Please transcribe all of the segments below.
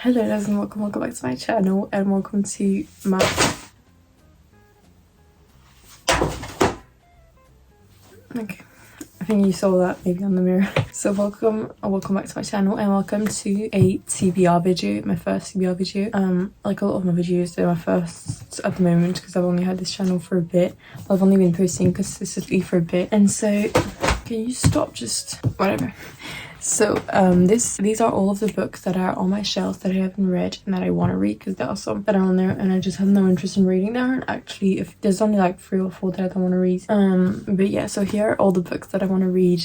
Hello guys and welcome back to my channel and welcome to my okay, I think you saw that maybe on the mirror. So welcome back to my channel and welcome to a TBR video, my first TBR video. Like a lot of my videos, they're my first at the moment because I've only had this channel for a bit. I've only been posting consistently for a bit, and so can you stop just whatever. So these are all of the books that are on my shelf that I haven't read and that I want to read, because there are some that are on there and I just have no interest in reading them. And actually, if there's only like 3 or 4 that I don't want to read. But yeah, so here are all the books that I want to read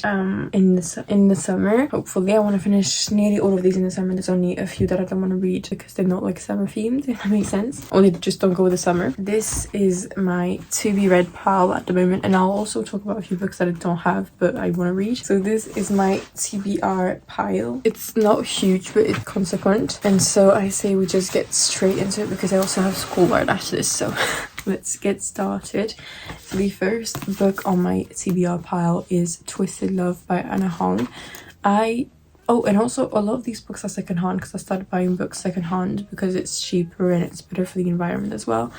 in the summer. Hopefully I want to finish nearly all of these in the summer. There's only a few that I don't want to read because they're not like summer themed, if that makes sense, or they just don't go with the summer. This is my to be read pile at the moment, and I'll also talk about a few books that I don't have but I want to read. So this is my TBR pile. It's not huge but it's consequent, and so I say we just get straight into it because I also have school right after this. So let's get started. So the first book on my TBR pile is Twisted Love by Anna Hong. And also a lot of these books are secondhand because I started buying books secondhand because it's cheaper and it's better for the environment as well.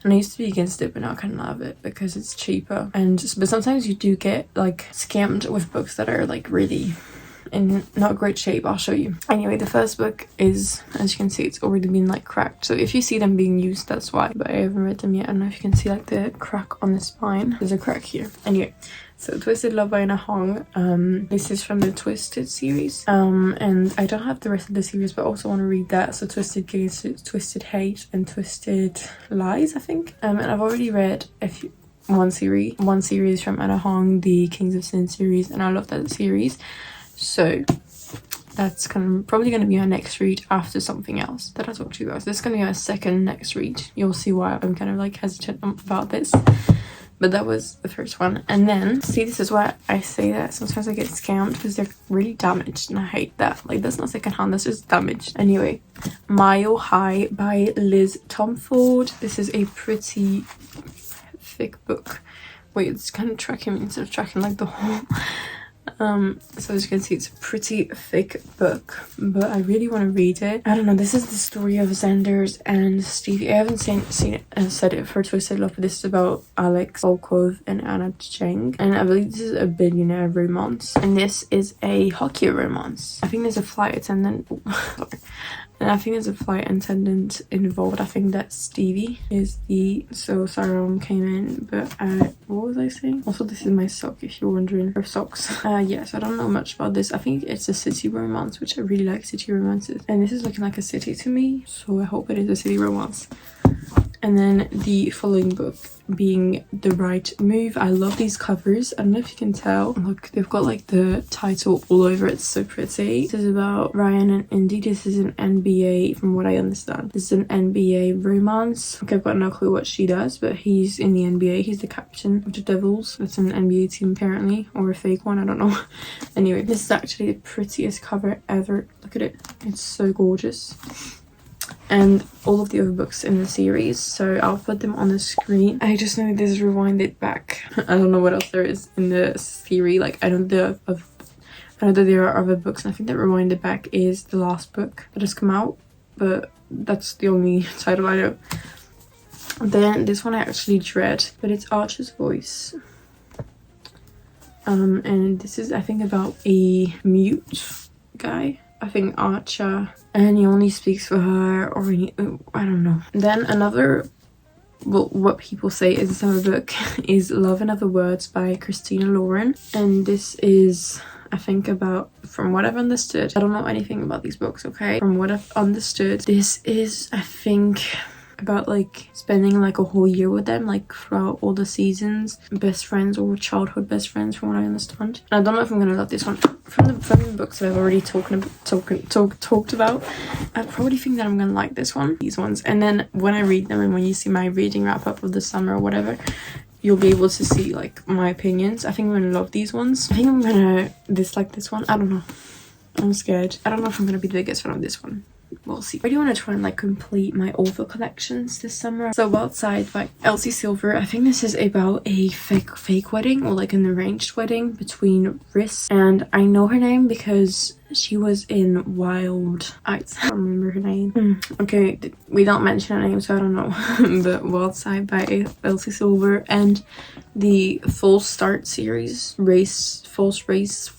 And I used to be against it, but now I kind of love it because it's cheaper. But sometimes you do get like scammed with books that are like really in not great shape. I'll show you. Anyway, the first book is, as you can see, it's already been like cracked, so if you see them being used, that's why, but I haven't read them yet. I don't know if you can see like the crack on the spine. There's a crack here. Anyway, so Twisted Love by Anna Hong. This is from the Twisted series, and I don't have the rest of the series but also want to read that. So Twisted Gaze, Twisted Hate and Twisted Lies, I think. And I've already read one series from Anna Hong, the Kings of Sin series, and I love that series. So that's probably going to be our next read after something else that I talked to you guys. This is going to be our second next read. You'll see why I'm kind of like hesitant about this. But that was the first one. And then, see, this is why I say that sometimes I get scammed because they're really damaged and I hate that. Like, that's not secondhand, that's just damaged. Anyway, Mile High by Liz Tomford. This is a pretty thick book. Wait, it's kind of tracking me instead of tracking like the whole... So as you can see, it's a pretty thick book, but I really want to read it. I don't know, this is the story of Xander's and Stevie. I haven't seen it and said it for Twisted Love, but this is about Alex Volkov and Anna Cheng, and I believe this is a billionaire romance, and this is a hockey romance. I think there's a flight attendant sorry. And I think there's a flight attendant involved. I think that Stevie is so Sarah came in, but what was I saying? Also, this is my sock if you're wondering, her socks. Yes, I don't know much about this. I think it's a city romance, which I really like city romances, and this is looking like a city to me, so I hope it is a city romance. And then the following book being The Right Move. I love these covers. I don't know if you can tell. Look, they've got like the title all over it. It's so pretty. This is about Ryan and Indy. This is an NBA, from what I understand. This is an NBA romance. Okay, I've got no clue what she does, but he's in the NBA. He's the captain of the Devils. That's an NBA team apparently, or a fake one, I don't know. Anyway, this is actually the prettiest cover ever. Look at it. It's so gorgeous. And all of the other books in the series, so I'll put them on the screen. I just know this is Rewinded Back. I don't know what else there is in the series. Like, I know that there are other books, and I think that Rewinded Back is the last book that has come out, but that's the only title I know. Then this one I actually dread, but it's Archer's Voice. And this is, I think, about a mute guy. I think Archer, and he only speaks for her, or I don't know. Then another, well, what people say is a summer book is Love in Other Words by Christina Lauren, and this is, I think, about, from what I've understood, I don't know anything about these books, okay? From what I've understood, this is, I think, about like spending like a whole year with them, like throughout all the seasons, best friends or childhood best friends, from what I understand. And I don't know if I'm gonna love this one. From the books that I've already talked about, I probably think that I'm gonna like this one, these ones. And then when I read them and when you see my reading wrap up of the summer or whatever, you'll be able to see like my opinions. I think I'm gonna love these ones. I think I'm gonna dislike this one. I don't know, I'm scared. I don't know if I'm gonna be the biggest fan of this one. we'll see. I really want to try and like complete my author collections this summer. So Wild Side by Elsie Silver. I think this is about a fake wedding, or like an arranged wedding between Riss, and I know her name because she was in Wild. I don't remember her name. Okay, we don't mention her name, so I don't know. But Wild Side by Elsie Silver, and the False Start series, False Race,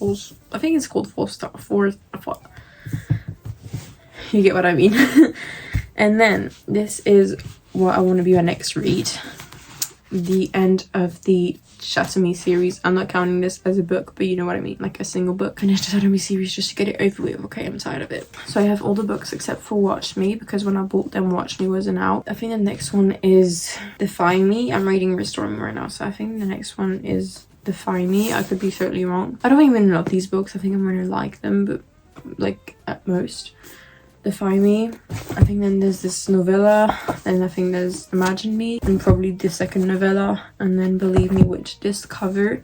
I think it's called False Start. You get what I mean. And then this is what I want to be my next read. The end of the shopmy series. I'm not counting this as a book, but you know what I mean, like a single book. Finish the shopmy series just to get it over with. Okay, I'm tired of it. So I have all the books except for Watch Me, because when I bought them, Watch Me wasn't out. I think the next one is Defy Me. I'm reading Restore Me right now, so I think the next one is Defy Me. I could be totally wrong. I don't even love these books. I think I'm gonna like them, but like at most. Defy Me. I think then there's this novella, then I think there's Imagine Me, and probably the second novella, and then Believe Me, which this cover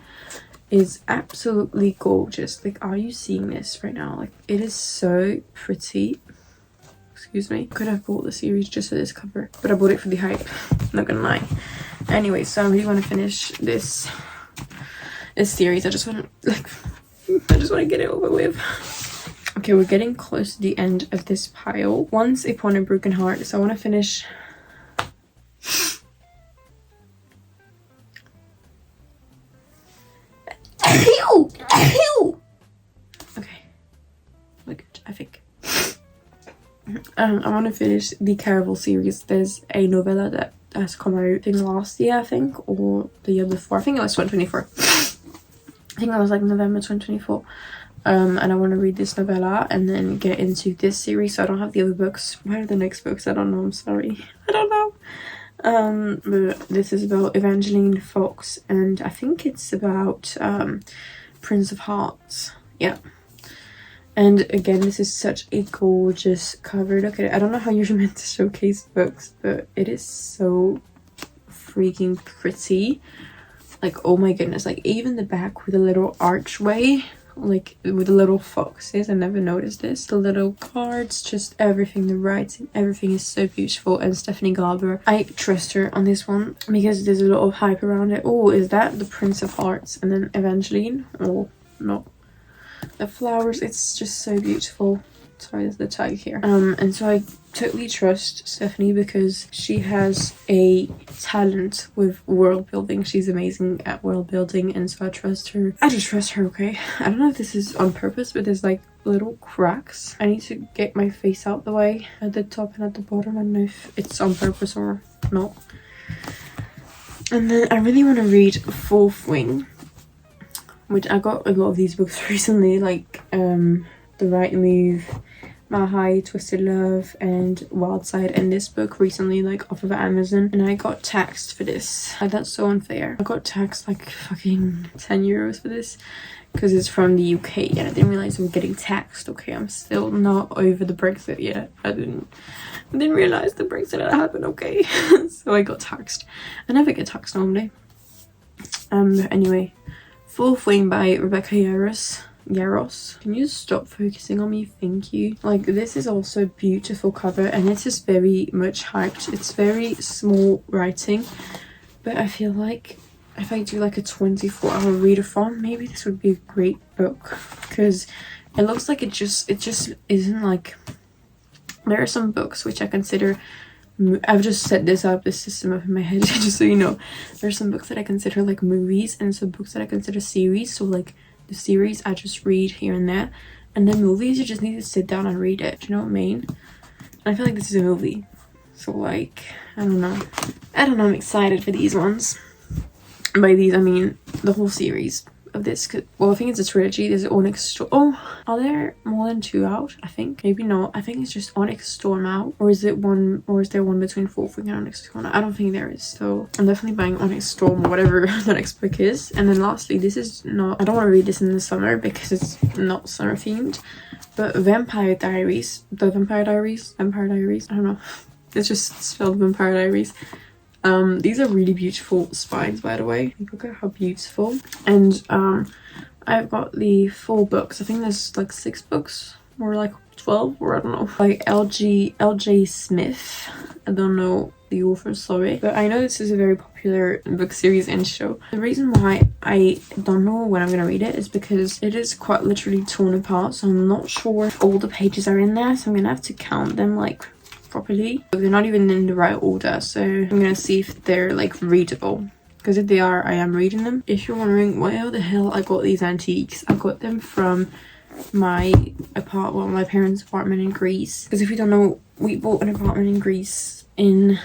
is absolutely gorgeous. Like, are you seeing this right now? Like, it is so pretty. Excuse me. Could have bought the series just for this cover, but I bought it for the hype, not gonna lie. Anyway, so I really want to finish this series. I just want to get it over with. Okay, we're getting close to the end of this pile. Once Upon a Broken Heart, so I want to finish. Okay, we're good, I think. I want to finish the Caraval series. There's a novella that has come out, I think last year, I think, or the year before. I think it was 2024. I think that was like November 2024. And I want to read this novella and then get into this series, so I don't have the other books. Where are the next books? I don't know, I'm sorry. I don't know. But this is about Evangeline Fox, and I think it's about Prince of Hearts. Yeah. And again, this is such a gorgeous cover. Look at it. I don't know how you're meant to showcase books, but it is so freaking pretty. Like, oh my goodness. Like, even the back with a little archway, like with the little foxes. I never noticed this. The little cards, just everything, the writing, everything is so beautiful. And Stephanie Garber, I trust her on this one because there's a lot of hype around it. Oh, is that the Prince of Hearts and then Evangeline? Oh no, the flowers, it's just so beautiful. Sorry, there's the tag here. And so I totally trust Stephanie because she has a talent with world building. She's amazing at world building, and so I trust her. I just trust her, okay? I don't know if this is on purpose, but there's like little cracks. I need to get my face out the way at the top and at the bottom. I don't know if it's on purpose or not. And then I really want to read Fourth Wing, which I got a lot of these books recently, like The Right Move, My High, Twisted Love, and Wild Side, and this book recently, like off of Amazon, and I got taxed for this. Like, that's so unfair. I got taxed like fucking 10 euros for this because it's from the UK, and I didn't realize we were getting taxed. Okay, I'm still not over the Brexit yet. I didn't realize the Brexit had happened. Okay. So I got taxed. I never get taxed normally. But anyway, Fourth Wing by Rebecca Yaros. Can you stop focusing on me? Thank you. Like, this is also a beautiful cover, and it is very much hyped. It's very small writing, but I feel like if I do like a 24-hour readathon, maybe this would be a great book, because it looks like it just isn't like. There are some books which I consider, I've just set this system up in my head just so you know. There's some books that I consider like movies, and some books that I consider series. So like the series I just read here and there, and then movies you just need to sit down and read it. Do you know what I mean? And I feel like this is a movie, so like I don't know, I'm excited for these ones. By these I mean the whole series of this. Well, I think it's a trilogy. There's Onyx Storm. Oh, are there more than 2 out? I think maybe not. I think it's just Onyx Storm out, or is it one, or is there one between Fourth Wing and Onyx Storm? I don't think there is, so I'm definitely buying Onyx Storm or whatever the next book is. And then lastly, this is not, I don't want to read this in the summer because it's not summer themed, but Vampire Diaries, I don't know, it's just spelled Vampire Diaries. These are really beautiful spines, by the way. Look at how beautiful. And I've got the 4 books. I think there's like 6 books or like 12, or I don't know, like LJ Smith. I don't know the author, sorry, but I know this is a very popular book series and show. The reason why I don't know when I'm gonna read it is because it is quite literally torn apart, so I'm not sure if all the pages are in there, so I'm gonna have to count them like properly. But they're not even in the right order, so I'm gonna see if they're like readable, because if they are, I am reading them. If you're wondering where the hell I got these antiques, I got them from my parents' apartment in Greece, because if you don't know, we bought an apartment in Greece in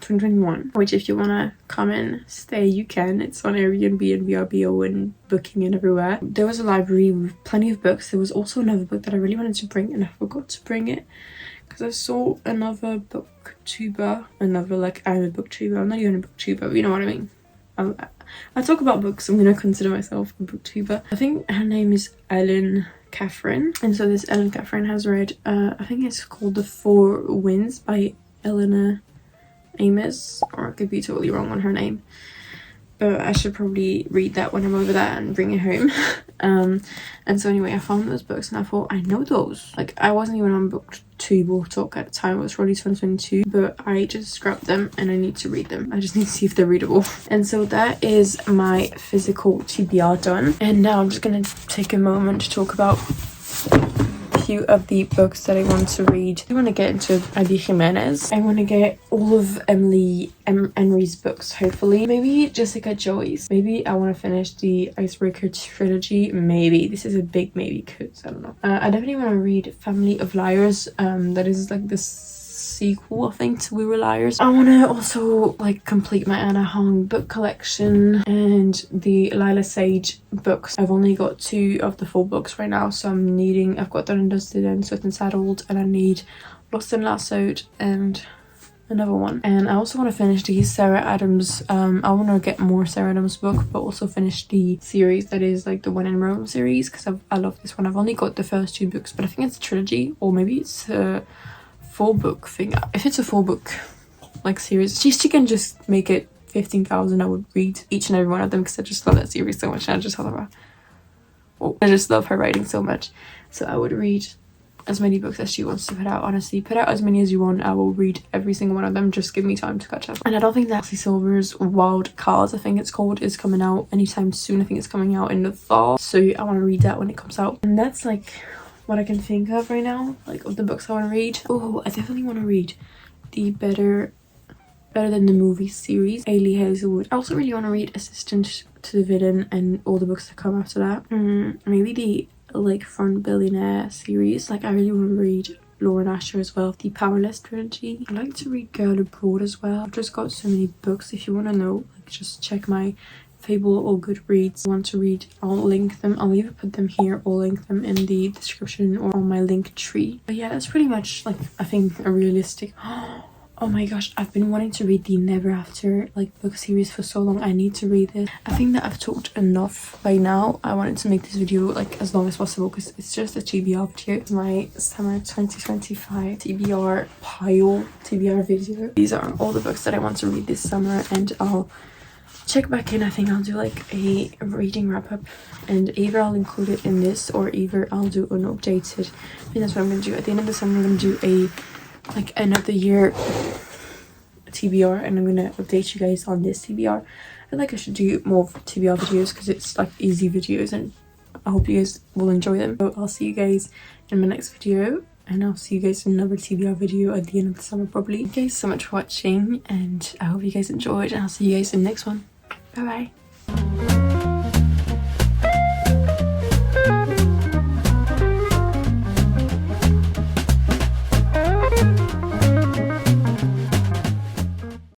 2021, which if you want to come and stay, you can. It's on Airbnb and VRBO and Booking and everywhere. There was a library with plenty of books. There was also another book that I really wanted to bring and I forgot to bring it because I saw another booktuber, I'm a booktuber, I'm not even a booktuber, but you know what I mean. I talk about books, I'm gonna consider myself a booktuber. I think her name is Ellen Catherine, and so this Ellen Catherine has read I think it's called The Four Winds by Eleanor Amos, or I could be totally wrong on her name, but I should probably read that when I'm over there and bring it home. And so anyway, I found those books and I thought, I know those. Like, I wasn't even on booktube or talk at the time, it was already 2022, but I just grabbed them and I need to read them. I just need to see if they're readable. And so that is my physical TBR done, and now I'm just gonna take a moment to talk about few of the books that I want to read. I want to get into Adi Jimenez. I want to get all of Emily Henry's books, hopefully. Maybe Jessica Joyce. Maybe I want to finish the Icebreaker trilogy. Maybe. This is a big maybe, because I don't know. I definitely want to read Family of Liars. That is like this sequel, I think, to We Were Liars. I want to also like complete my Anna Hong book collection and the Lila Sage books. I've only got 2 of the 4 books right now, so I've got Done and Dusted and Swift and Saddled, and I need Lost and Lassoed and another one. And I also want to finish the Sarah Adams, I want to get more Sarah Adams book, but also finish the series that is like the When in Rome series, because I love this one. I've only got the first 2 books, but I think it's a trilogy, or maybe it's a 4-book thing. If it's a 4-book like series, she can just make it 15,000. I would read each and every one of them, because I just love that series so much, and I just love her writing so much. So I would read as many books as she wants to put out. Honestly, put out as many as you want, I will read every single one of them. Just give me time to catch up. And I don't think that Ashley Silver's Wild Cards, I think it's called, is coming out anytime soon. I think it's coming out in the fall, so I want to read that when it comes out. And that's like what I can think of right now, like of the books I want to read. Oh, I definitely want to read the Better Than the Movie series, Ailey Hazelwood. I also really want to read Assistant to the Villain and all the books that come after that. Maybe the Lakefront Billionaire series. Like, I really want to read Lauren Asher as well, the Powerless trilogy. I like to read Girl Abroad as well. I've just got so many books. If you want to know, like, just check my Fable or Goodreads. Want to read, I'll link them. I'll either put them here or link them in the description or on my link tree. But yeah, that's pretty much, like, I think a realistic oh my gosh, I've been wanting to read the Never After like book series for so long. I need to read it. I think that I've talked enough by now. I wanted to make this video like as long as possible because it's just a TBR video. My summer 2025 TBR TBR video. These are all the books that I want to read this summer, and I'll check back in. I think I'll do like a reading wrap up, and either I'll include it in this or either I'll do an updated. I think that's what I'm gonna do. At the end of the summer I'm gonna do a like end of the year TBR, and I'm gonna update you guys on this TBR. I feel like I should do more TBR videos because it's like easy videos, and I hope you guys will enjoy them. So I'll see you guys in my next video, and I'll see you guys in another TBR video at the end of the summer probably. Thank you guys so much for watching, and I hope you guys enjoyed, and I'll see you guys in the next one. Bye bye.